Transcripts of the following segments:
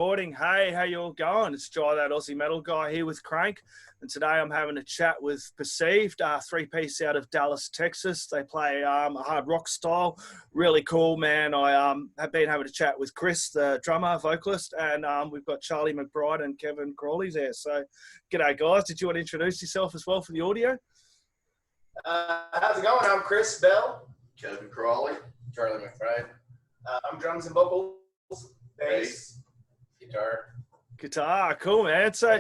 Recording. Hey, how you all going? It's Jai, that Aussie metal guy, here with Crannk, and today I'm having a chat with Perceived, three-piece out of Dallas, Texas. They play a hard rock style, really cool, man. I have been having a chat with Chris, the drummer, vocalist, and we've got Charlie McBride and Kevin Crawley there. So, g'day guys. Did you want to introduce yourself as well for the audio? How's it going? I'm Chris Bell. Kevin Crawley. Charlie McBride. I'm drums and vocals, bass. Guitar, cool, man. So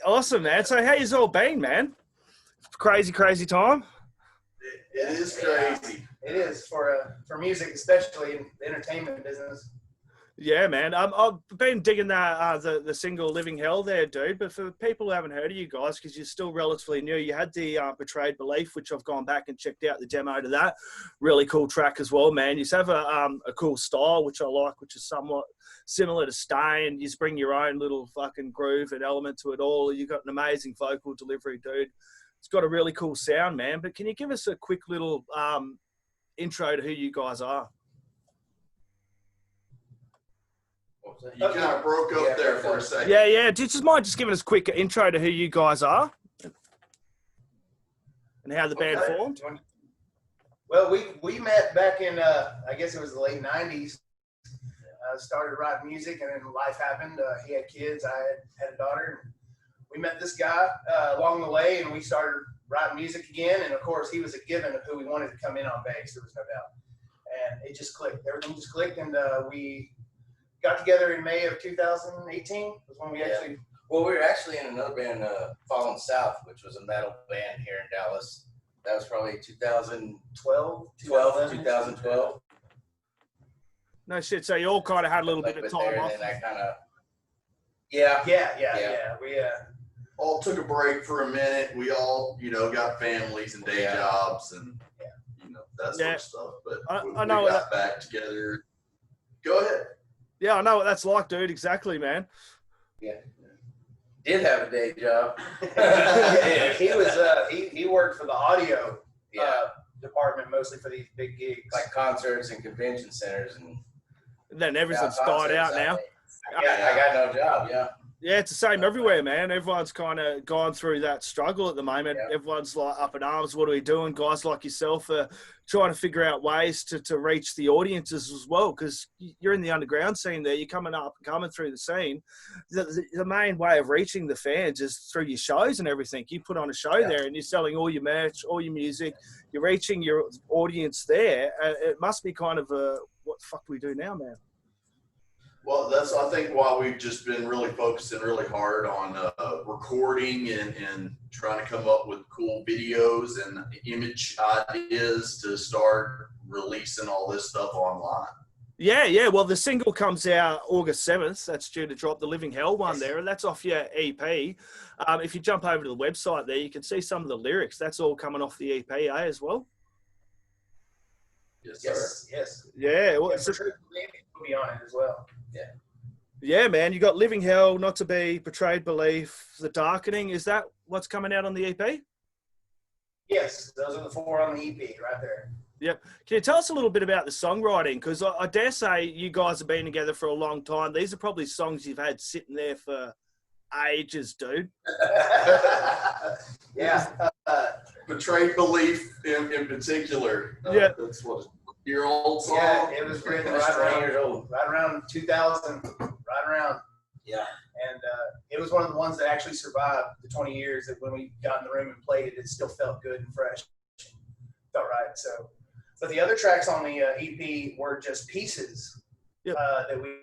awesome, man. So how you all been, man? Crazy time. It is crazy. It is for music, especially in the entertainment business. Yeah, man. I've been digging that the single "Living Hell" there, dude. But for people who haven't heard of you guys, because you're still relatively new, you had the "Betrayed Belief," which I've gone back and checked out the demo to that. Really cool track as well, man. You have a cool style, which I like, which is somewhat similar to Stain. You just bring your own little fucking groove and element to it all. You've got an amazing vocal delivery, dude. It's got a really cool sound, man. But can you give us a quick little intro to who you guys are? You kind of broke up there for a second. Yeah. Just mind just giving us a quick intro to who you guys are and how the band formed. Well, we met back in, I guess it was the late 90s. Started writing music, and then life happened. He had kids. I had a daughter. And we met this guy along the way, and we started writing music again. And, of course, he was a given of who we wanted to come in on bass. There was no doubt. And it just clicked. Everything just clicked, and we got together in May of 2018 was when we actually... Well, we were actually in another band, Fallen South, which was a metal band here in Dallas. That was probably 2012. No shit. So you all kind of had a little bit of time off. And I kind of... Yeah. We all took a break for a minute. We all, got families and day jobs and, that sort of stuff. But I know we got back together. Go ahead. Yeah, I know what that's like, dude. Exactly, man. Yeah. Did have a day job. He worked for the audio department, mostly for these big gigs. Like concerts and convention centers. And then everything's died out now. I got no job, Yeah, it's the same everywhere, man. Everyone's kind of gone through that struggle at the moment. Yeah. Everyone's like up in arms. What are we doing? Guys like yourself are trying to figure out ways to reach the audiences as well, because you're in the underground scene there. You're coming through the scene. The main way of reaching the fans is through your shows and everything. You put on a show there and you're selling all your merch, all your music. You're reaching your audience there. It must be kind of what the fuck do we do now, man? Well, that's, I think, why we've just been really focusing really hard on recording and trying to come up with cool videos and image ideas to start releasing all this stuff online. Yeah. Well, the single comes out August 7th. That's due to drop, the Living Hell one there, and that's off your EP. If you jump over to the website there, you can see some of the lyrics. That's all coming off the EP, as well? Yes, sir. Yes. Yeah. Well, will be on it as well. Yeah, man. You got Living Hell, Not to Be, Betrayed Belief, The Darkening. Is that what's coming out on the EP? Yes, those are the 4 on the EP right there. Yep. Can you tell us a little bit about the songwriting? Because I dare say you guys have been together for a long time. These are probably songs you've had sitting there for ages, dude. Betrayed Belief in particular. That's what your old song. Yeah, it was written right around 2000, right around. Yeah. And it was one of the ones that actually survived the 20 years, that when we got in the room and played it, it still felt good and fresh. Felt right. So, but the other tracks on the EP were just pieces that we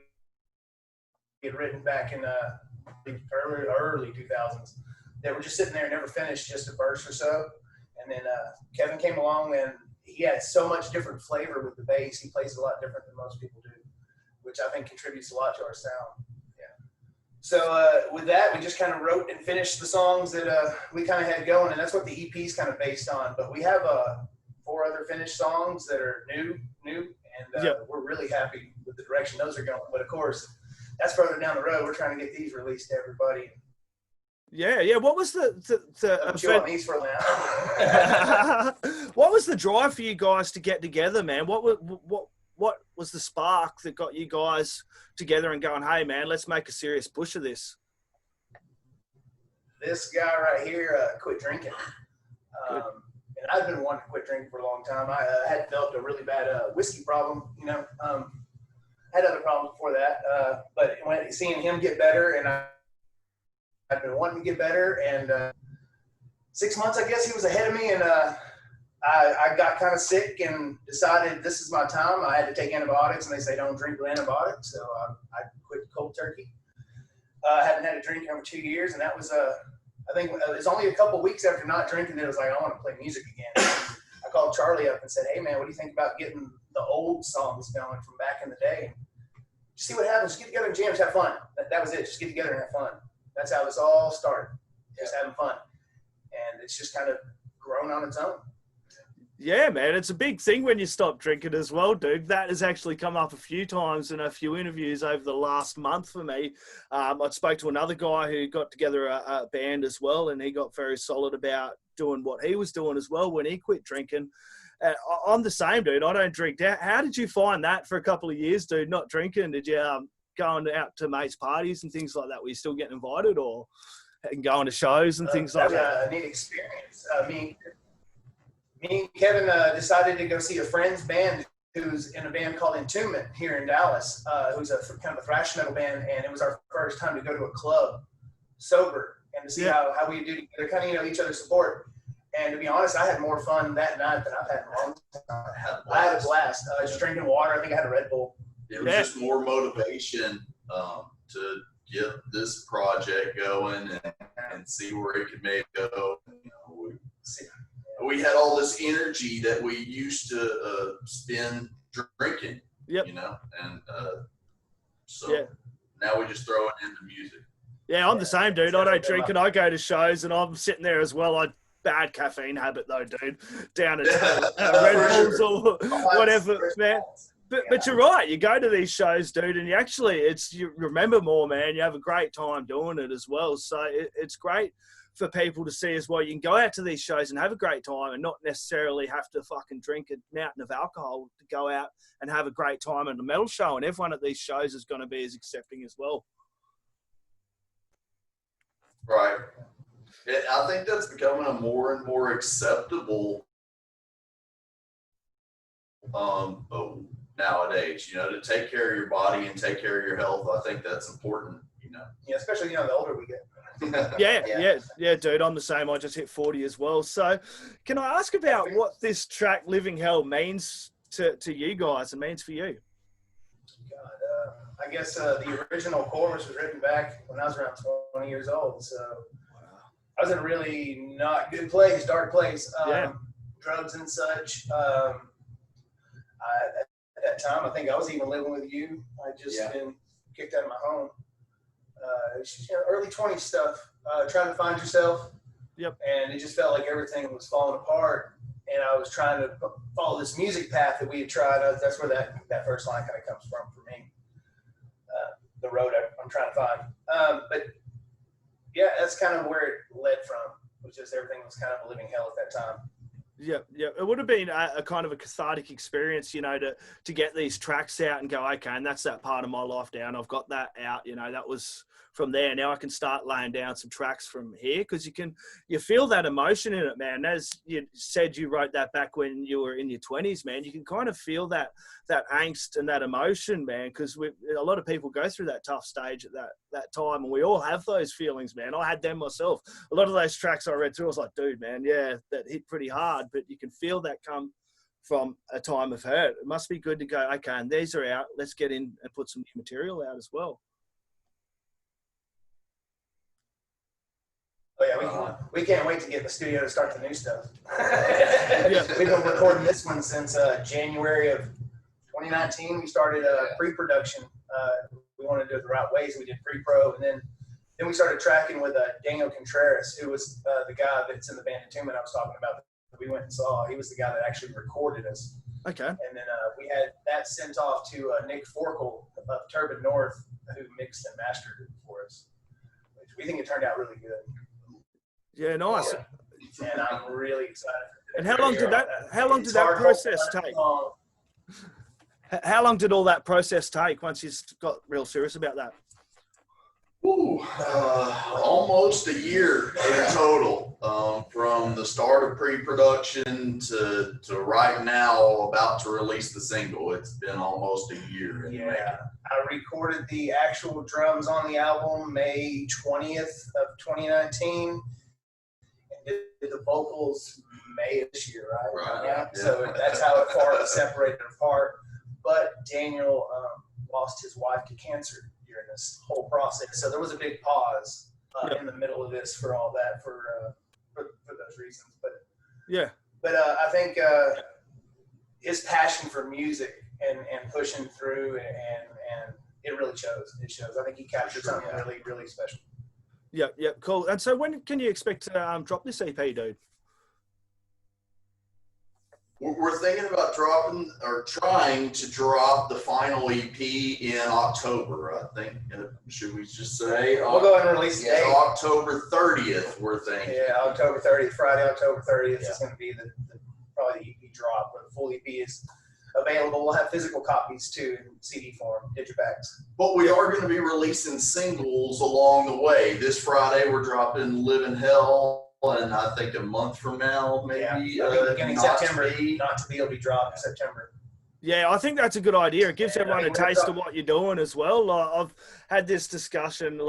had written back in the early 2000s. They were just sitting there, never finished, just a verse or so. And then Kevin came along, and he had so much different flavor with the bass. He plays a lot different than most people do, which I think contributes a lot to our sound. Yeah. So with that, we just kind of wrote and finished the songs that we kind of had going, and that's what the EP is kind of based on. But we have 4 other finished songs that are new, and we're really happy with the direction those are going. But of course, that's further down the road. We're trying to get these released to everybody. Yeah. What was the now? What was the drive for you guys to get together, man? What what was the spark that got you guys together and going, hey man, let's make a serious push of this? This guy right here quit drinking. And I've been wanting to quit drinking for a long time. I had developed a really bad whiskey problem, you know. Had other problems before that. But when seeing him get better, and I've been wanting to get better, and 6 months, I guess, he was ahead of me, and I got kind of sick and decided this is my time. I had to take antibiotics, and they say don't drink with antibiotics, so I quit cold turkey. I haven't had a drink in over 2 years, and that was I think it was only a couple of weeks after not drinking that it was like, I want to play music again. I called Charlie up and said, hey man, what do you think about getting the old songs going from back in the day? Just see what happens. Just get together and jam, just have fun. That was it. Just get together and have fun. That's how this all started. Just having fun. And it's just kind of grown on its own. Yeah, man, it's a big thing when you stop drinking as well, dude. That has actually come up a few times in a few interviews over the last month for me. I spoke to another guy who got together a band as well, and he got very solid about doing what he was doing as well when he quit drinking. I'm the same, dude. I don't drink. How did you find that for a couple of years, dude, not drinking? Did you going out to mates' parties and things like that? Were you still getting invited or going to shows and things like that? That was a neat experience. Me and Kevin decided to go see a friend's band who's in a band called Entombment here in Dallas, who's a kind of a thrash metal band, and it was our first time to go to a club sober and to see how we do together, kind of, you know, each other's support. And to be honest, I had more fun that night than I've had in a long time. I had a blast. Just drinking water. I think I had a Red Bull. It was just more motivation to get this project going and see where it could make go. You know, we had all this energy that we used to spend drinking, you know, and so now we just throw it into music. Yeah, I'm the same, dude. I don't drink and I go to shows and I'm sitting there as well. Bad caffeine habit though, dude. Down at Red Bulls or whatever, man. But you're right. You go to these shows, dude, and you remember more, man. You have a great time doing it as well. So it's great for people to see as well. You can go out to these shows and have a great time and not necessarily have to fucking drink a mountain of alcohol to go out and have a great time at a metal show. And everyone at these shows is going to be as accepting as well. Right. I think that's becoming a more and more acceptable nowadays, you know, to take care of your body and take care of your health. I think that's important, you know. Yeah, especially, you know, the older we get. Yeah, dude, I'm the same. I just hit 40 as well. So can I ask about what this track Living Hell means to you guys and means for you? God, I guess the original chorus was written back when I was around 20 years old. So I was in a really not good place, dark place, drugs and such. At that time, I think I was even living with you. I'd just been kicked out of my home. It's just, you know, early 20s stuff, trying to find yourself. Yep. And it just felt like everything was falling apart. And I was trying to follow this music path that we had tried. That's where that first line kind of comes from for me. The road I'm trying to find. But yeah, that's kind of where it led from, which is everything was kind of a living hell at that time. Yeah. It would have been a kind of a cathartic experience, you know, to get these tracks out and go, okay, and that's that part of my life down. I've got that out, you know, that was from there. Now I can start laying down some tracks from here because you feel that emotion in it, man. As you said, you wrote that back when you were in your 20s, man. You can kind of feel that angst and that emotion, man, because a lot of people go through that tough stage at that time, and we all have those feelings, man. I had them myself. A lot of those tracks I read through, I was like, dude, man, yeah, that hit pretty hard, but you can feel that come from a time of hurt. It must be good to go, okay, and these are out. Let's get in and put some new material out as well. Oh yeah, we can't wait to get in the studio to start the new stuff. We've been recording this one since January of 2019. We started pre-production. We wanted to do it the right way, so we did pre-pro, and then we started tracking with Daniel Contreras, who was the guy that's in the band Entombment I was talking about. We went and saw. He was the guy that actually recorded us. Okay. And then we had that sent off to Nick Forkel of Turbid North, who mixed and mastered it for us. Which we think it turned out really good. Yeah, nice. And I'm really excited. And how long did that process take? How long did all that process take once you got real serious about that? Ooh, almost a year in total, from the start of pre-production to right now, about to release the single. It's been almost a year. Yeah, I recorded the actual drums on the album May 20th of 2019, and did the vocals May of this year, right? Yeah. So that's how far it separated apart. But Daniel lost his wife to cancer during this whole process, so there was a big pause in the middle of this for all that, for those reasons. But I think his passion for music and pushing through and it really shows. It shows. I think he captured something really, really special. Yeah, cool. And so when can you expect to drop this EP, dude? We're thinking about dropping or trying to drop the final EP in October, I think. Should we just say? We'll go ahead and release the date. October 30th, we're thinking. Yeah, October 30th, Friday, October 30th is going to be probably the EP drop, where the full EP is available. We'll have physical copies too in CD form, digibacks. But we are going to be releasing singles along the way. This Friday, we're dropping Live in Hell. And I think a month from now, maybe beginning September, not to be able to be dropped in September. Yeah, I think that's a good idea. It gives everyone a taste of what you're doing as well. Like, I've had this discussion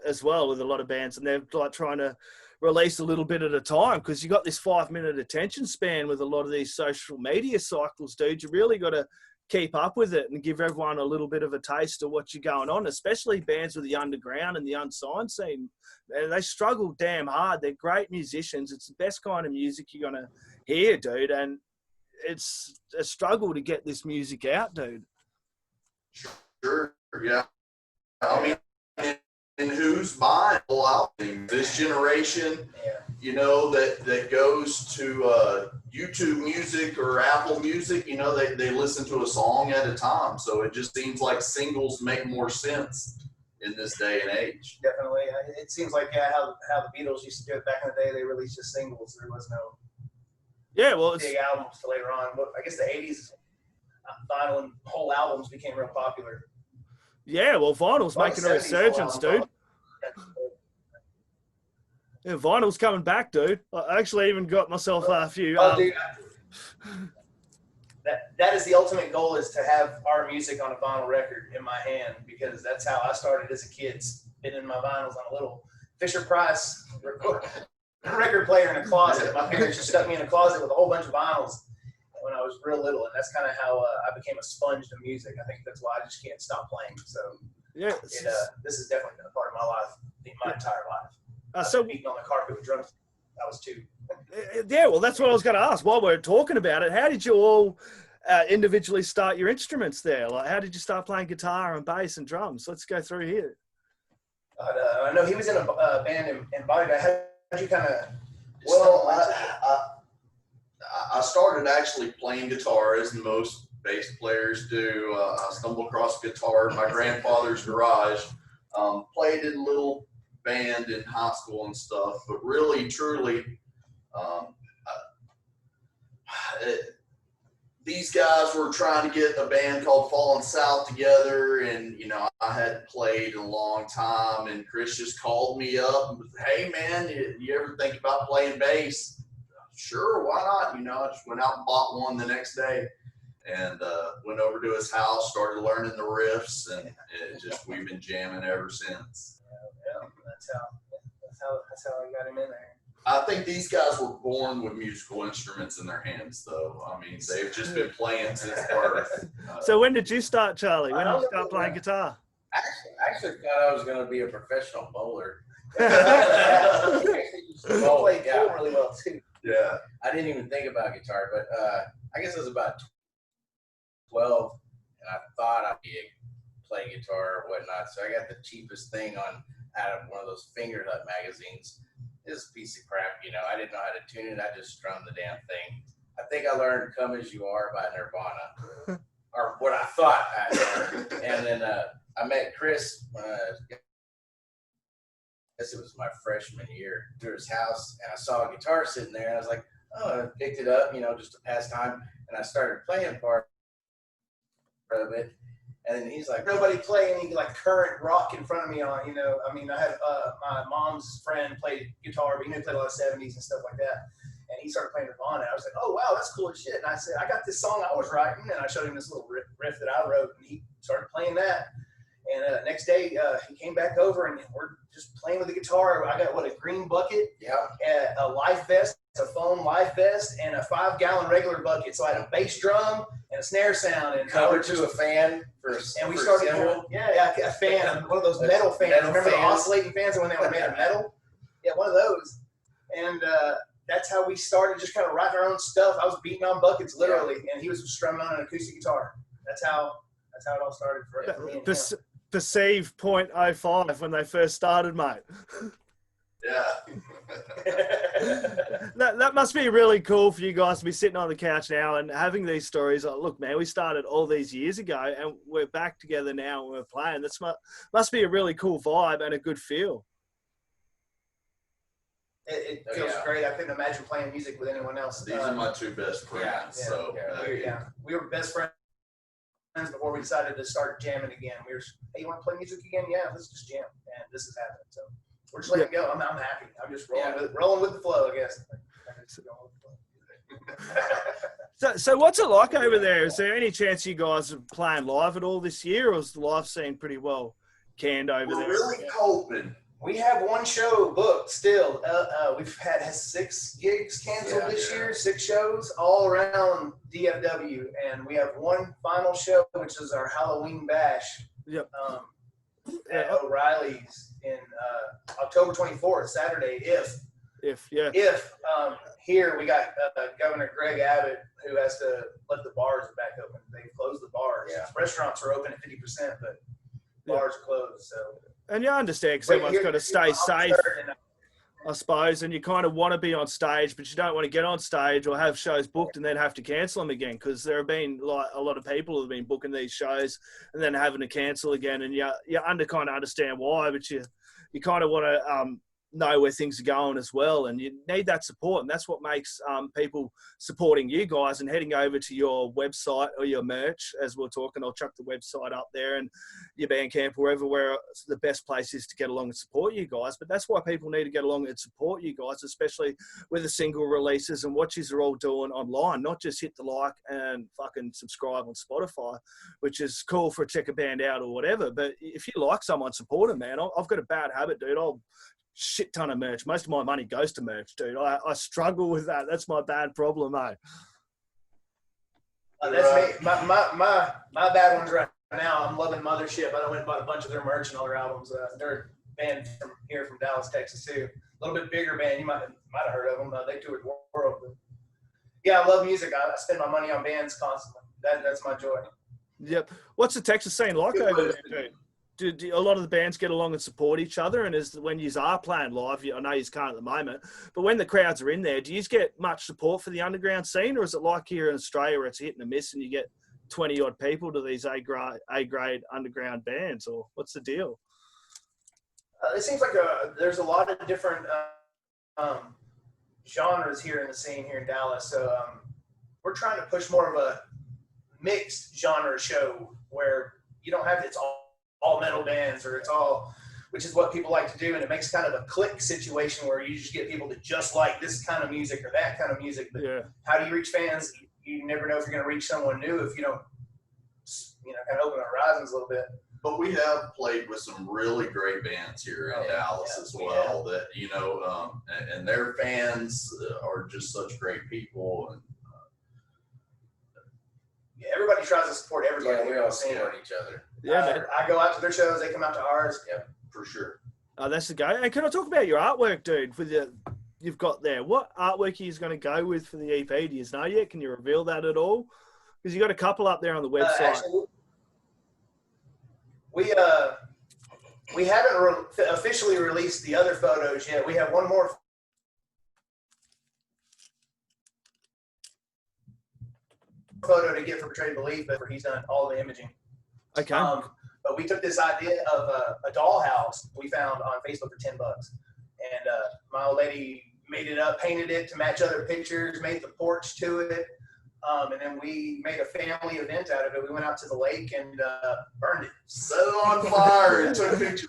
as well with a lot of bands, and they're like trying to release a little bit at a time, because you got this 5-minute attention span with a lot of these social media cycles, dude. You really got to keep up with it and give everyone a little bit of a taste of what you're going on, especially bands with the underground and the unsigned scene. And they struggle damn hard. They're great musicians. It's the best kind of music you're going to hear, dude. And it's a struggle to get this music out, dude. Sure, yeah. I mean, and who's buying albums? This generation, you know, that goes to YouTube Music or Apple Music, you know, they listen to a song at a time. So it just seems like singles make more sense in this day and age. Definitely. It seems like how the Beatles used to do it back in the day. They released just singles. There was no big albums till later on. But I guess the 80s, vinyl and whole albums became real popular. Yeah, well, vinyl's making a resurgence, dude. Yeah, vinyl's coming back, dude. I actually even got myself a few. Dude, that is the ultimate goal, is to have our music on a vinyl record in my hand, because that's how I started as a kid, spinning my vinyls on a little Fisher-Price record player in a closet. My parents just stuck me in a closet with a whole bunch of vinyls when I was real little, and that's kind of how I became a sponge to music. I think that's why I just can't stop playing. So yeah, this is definitely been a part of my life, my entire life. So beating on the carpet with drums, I was 2. Yeah, well, that's what I was going to ask. While we're talking about it, how did you all individually start your instruments there? Like, how did you start playing guitar and bass and drums? Let's go through here. I know he was in a band in Body. How did you kind of? Well, I started actually playing guitar, as most bass players do. I stumbled across guitar in my grandfather's garage. Played in a little band in high school and stuff, but really, truly, these guys were trying to get a band called Fallen South together, and you know, I hadn't played in a long time, and Chris just called me up and was, "Hey man, you ever think about playing bass?" Sure, why not? You know, I just went out and bought one the next day, and went over to his house, started learning the riffs, and we've been jamming ever since. Yeah, that's how I got him in there. I think these guys were born with musical instruments in their hands, though. I mean, they've just been playing since birth. So when did you start, Charlie? When did you start playing guitar? I actually thought I was going to be a professional bowler. Bowl played pool really well too. Yeah. I didn't even think about guitar, but I guess I was about 12, and I thought I'd be playing guitar or whatnot. So I got the cheapest thing out of one of those finger nut magazines. This piece of crap, you know. I didn't know how to tune it. I just strummed the damn thing. I think I learned "Come As You Are" by Nirvana, or what I thought I learned. And then I met Chris. I guess it was my freshman year, to his house, and I saw a guitar sitting there, and I was like, oh, I picked it up, you know, just to pass time, and I started playing part. of it. And then he's like, nobody play any like current rock in front of me on, I mean, I had my mom's friend played guitar, but he played a lot of 70s and stuff like that. And he started playing Nirvana. I was like, oh, wow, that's cool as shit. And I said, I got this song I was writing. And I showed him this little riff that I wrote. And he started playing that. And next day, he came back over and we're just playing with the guitar. I got, a green bucket, a life vest, a foam life vest, and a 5-gallon regular bucket. So I had a bass drum and a snare sound. And covered to a fan. And we started, a fan, one of those metal fans. Remember the oscillating fans when they were made of metal? Yeah, one of those. And that's how we started just kind of writing our own stuff. I was beating on buckets literally, and he was strumming on an acoustic guitar. That's how it all started for me and him. Perceive 0.05 when they first started, mate. Yeah. that must be really cool for you guys to be sitting on the couch now and having these stories. Like, look, man, we started all these years ago and we're back together now and we're playing. That's must be a really cool vibe and a good feel. It feels great. I couldn't imagine playing music with anyone else. These are my two best friends. We were best friends before we decided to start jamming again. We were, hey, you want to play music again? Yeah, let's just jam. And this is happening. So we're just letting it go. I'm happy. I'm just rolling with the flow, I guess. So what's it like over there? Is there any chance you guys are playing live at all this year, or is the live scene pretty well canned over there? We're really hoping. We have one show booked still. We've had 6 gigs canceled this year, 6 shows all around DFW. And we have one final show, which is our Halloween bash at O'Reilly's in October 24th, Saturday, if here we got Governor Greg Abbott, who has to let the bars back open. They've closed the bars. Yeah. Restaurants are open at 50%, but bars are closed. So. And you understand because everyone's got to stay safe, I suppose, and you kind of want to be on stage, but you don't want to get on stage or have shows booked and then have to cancel them again, because there have been like a lot of people who have been booking these shows and then having to cancel again, and you kind of understand why, but you kind of want to know where things are going as well, and you need that support, and that's what makes people supporting you guys and heading over to your website or your merch. As we're talking, I'll chuck the website up there and your Bandcamp, wherever where the best place is to get along and support you guys. But that's why people need to get along and support you guys, especially with the single releases and what you're all doing online, not just hit the like and fucking subscribe on Spotify, which is cool for check a band out or whatever, but if you like someone, support them, man. I've got a bad habit, dude. I'll shit ton of merch. Most of my money goes to merch, dude. I struggle with that. That's my bad problem, mate. That's me. My bad ones right now. I'm loving Mothership. I went and bought a bunch of their merch and all their albums. They're a band from Dallas, Texas too. A little bit bigger band. You might have heard of them. They toured the world. But yeah, I love music. I spend my money on bands constantly. That's my joy. Yep. What's the Texas scene like over there, dude? Do a lot of the bands get along and support each other? And when you are playing live, I know you can't at the moment, but when the crowds are in there, do you get much support for the underground scene, or is it like here in Australia where it's hit and a miss and you get 20 odd people to these A-grade underground bands, or what's the deal? It seems like there's a lot of different genres here in the scene here in Dallas. So we're trying to push more of a mixed genre show where you don't have it's all metal bands, or it's all, which is what people like to do, and it makes kind of a clique situation where you just get people to just like this kind of music or that kind of music. But how do you reach fans? You never know if you're going to reach someone new if you don't, kind of open the horizons a little bit. But we have played with some really great bands here in Dallas as well. That and their fans are just such great people, and everybody tries to support everybody. Yeah, we all support each other. Yeah, I go out to their shows, they come out to ours. Yep, for sure. That's the go. And can I talk about your artwork, dude? You've got there. What artwork are you going to go with for the EP? Do you know yet? Can you reveal that at all? Because you got a couple up there on the website. Actually, we haven't officially released the other photos yet. We have one more photo to get for Betrayed Belief, but he's done all the imaging. Okay. But we took this idea of a dollhouse we found on Facebook for $10, and my old lady made it up, painted it to match other pictures, made the porch to it. And then we made a family event out of it. We went out to the lake and burned it. Set it on fire and took pictures.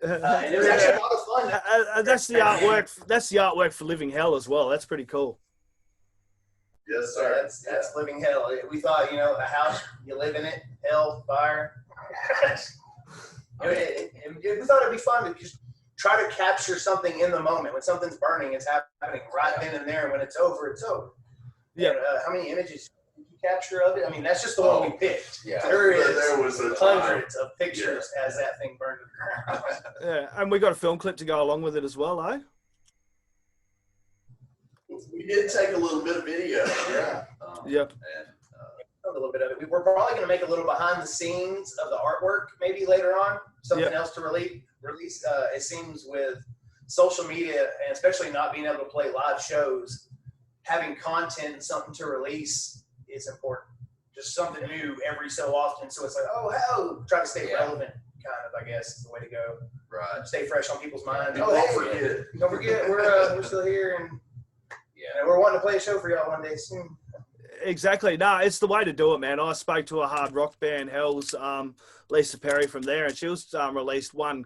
And it was actually a lot of fun. That's the artwork. That's the artwork for Living Hell as well. That's pretty cool. Yes, So sir. that's living hell. We thought, a house, you live in it, hell, fire. We thought it'd be fun to just try to capture something in the moment. When something's burning, it's happening right then and there. When it's over, it's over. Yeah. And, how many images did you capture of it? I mean, that's just the one we picked. Yeah. There was a hundreds of pictures as that thing burned to the ground. Yeah, and we got a film clip to go along with it as well, eh? We did take a little bit of video. Yeah. Yep. And, A little bit of it. We're probably going to make a little behind the scenes of the artwork maybe later on. Something else to release. It seems with social media and especially not being able to play live shows, having content and something to release is important. Just something new every so often. So it's like, try to stay relevant, kind of, I guess, is the way to go. right. Stay fresh on people's minds. Don't forget. Don't forget, we're still here and we're wanting to play a show for y'all one day soon. Exactly. No, it's the way to do it, man. I spoke to a hard rock band, Hell's Lisa Perry from there, and she was released one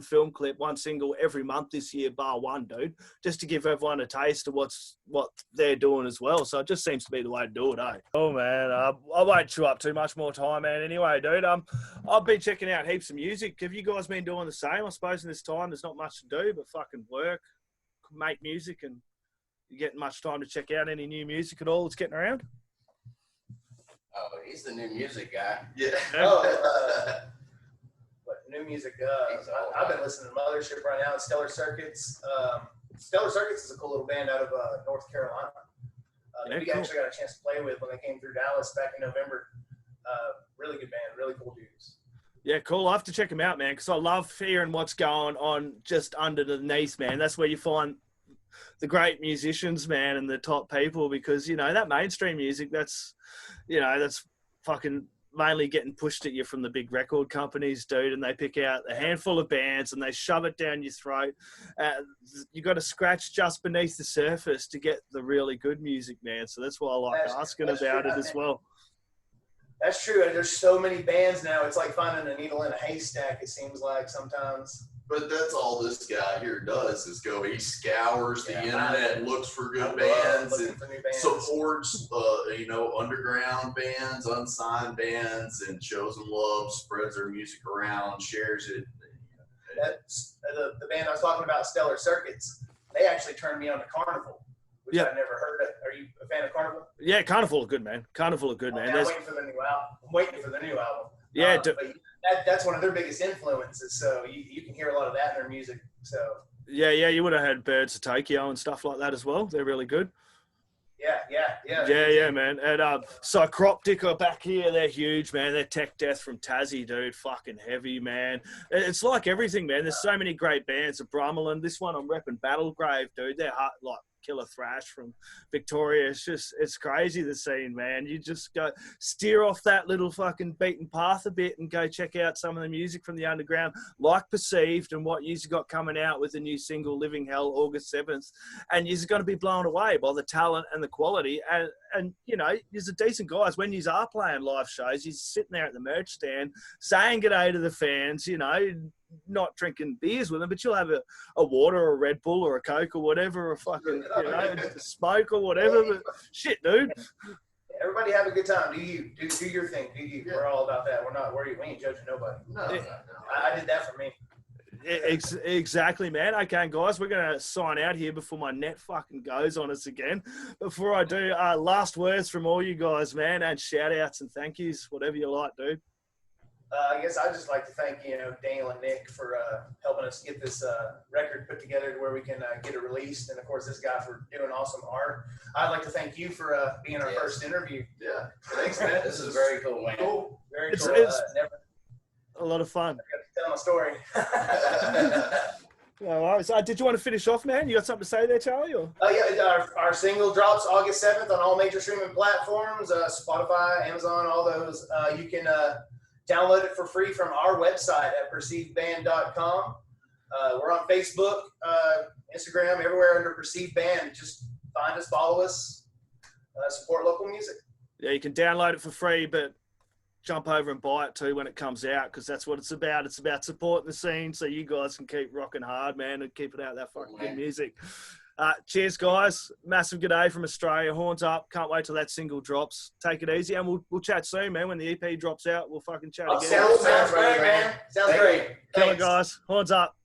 film clip, one single every month this year, bar one, dude, just to give everyone a taste of what they're doing as well. So it just seems to be the way to do it, eh? Oh, man, I won't chew up too much more time, man. Anyway, dude, I've been checking out heaps of music. Have you guys been doing the same? I suppose in this time there's not much to do but fucking work, make music, and you getting much time to check out any new music at all that's getting around? Oh, he's the new music guy. Yeah. What new music? I've been listening to Mothership right now. Stellar Circuits. Stellar Circuits is a cool little band out of North Carolina. That we actually got a chance to play with when they came through Dallas back in November. Really good band, really cool dudes. Yeah, cool. I have to check them out, man, because I love hearing what's going on just underneath, man. That's where you find the great musicians, man, and the top people, because, that mainstream music, that's fucking mainly getting pushed at you from the big record companies, dude, and they pick out a handful of bands and they shove it down your throat. You got to scratch just beneath the surface to get the really good music, man. So that's why I like asking about it as well. That's true. There's so many bands now. It's like finding a needle in a haystack, it seems like sometimes. But that's all this guy here does is go. He scours the internet, looks for good bands, and supports, underground bands, unsigned bands, and shows them love, spreads their music around, shares it. That's the band I was talking about, Stellar Circuits. They actually turned me on to Carnival, which I've never heard of. Are you a fan of Carnival? Yeah, Carnival are good, man. Carnival are good, man. I'm waiting for the new album. I'm waiting for the new album. Yeah, but that's one of their biggest influences. So you can hear a lot of that in their music. So yeah, you would have heard Birds of Tokyo and stuff like that as well. They're really good. Yeah, man. And Psychroptic are back here. They're huge, man. They're tech death from Tassie, dude. Fucking heavy, man. It's like everything, man. There's so many great bands. The Brummelin, this one I'm repping, Battlegrave, dude. They're hot, like killer thrash from Victoria. It's crazy, the scene, man. You just go steer off that little fucking beaten path a bit and go check out some of the music from the underground, like Perceived and what you've got coming out with the new single Living Hell August 7th, and you're going to be blown away by the talent and the quality. And you're decent guys. When you are playing live shows, you're sitting there at the merch stand saying g'day to the fans, not drinking beers with them, but you'll have a water or a Red Bull or a Coke or whatever, or a fucking, smoke or whatever. But shit, dude. Everybody have a good time. Do you. Do your thing. Do you. We're all about that. We're not worried. We ain't judging nobody. No. I did that for me. Exactly, man. Okay, guys, we're going to sign out here before my net fucking goes on us again. Before I do, last words from all you guys, man, and shout-outs and thank yous, whatever you like, dude. I guess I'd just like to thank, Daniel and Nick for helping us get this record put together to where we can get it released. And, of course, this guy for doing awesome art. I'd like to thank you for being our first interview. Yeah. Thanks, man. This is very cool, man. Cool. Very cool. It's a lot of fun. I got to tell my story. No worries. Did you want to finish off, man? You got something to say there, Charlie? Or? Our single drops August 7th on all major streaming platforms, Spotify, Amazon, all those. You can download it for free from our website at perceivedband.com. We're on Facebook, Instagram, everywhere under Perceived Band. Just find us, follow us. support local music. Yeah, you can download it for free, but jump over and buy it too when it comes out, because that's what it's about. It's about supporting the scene so you guys can keep rocking hard, man, and keep it out that fucking good music. Cheers, guys. Massive good day from Australia. Horns up. Can't wait till that single drops. Take it easy, and we'll chat soon, man. When the EP drops out, we'll fucking chat again. Sounds great, man. Sounds great. Killer, guys. Horns up.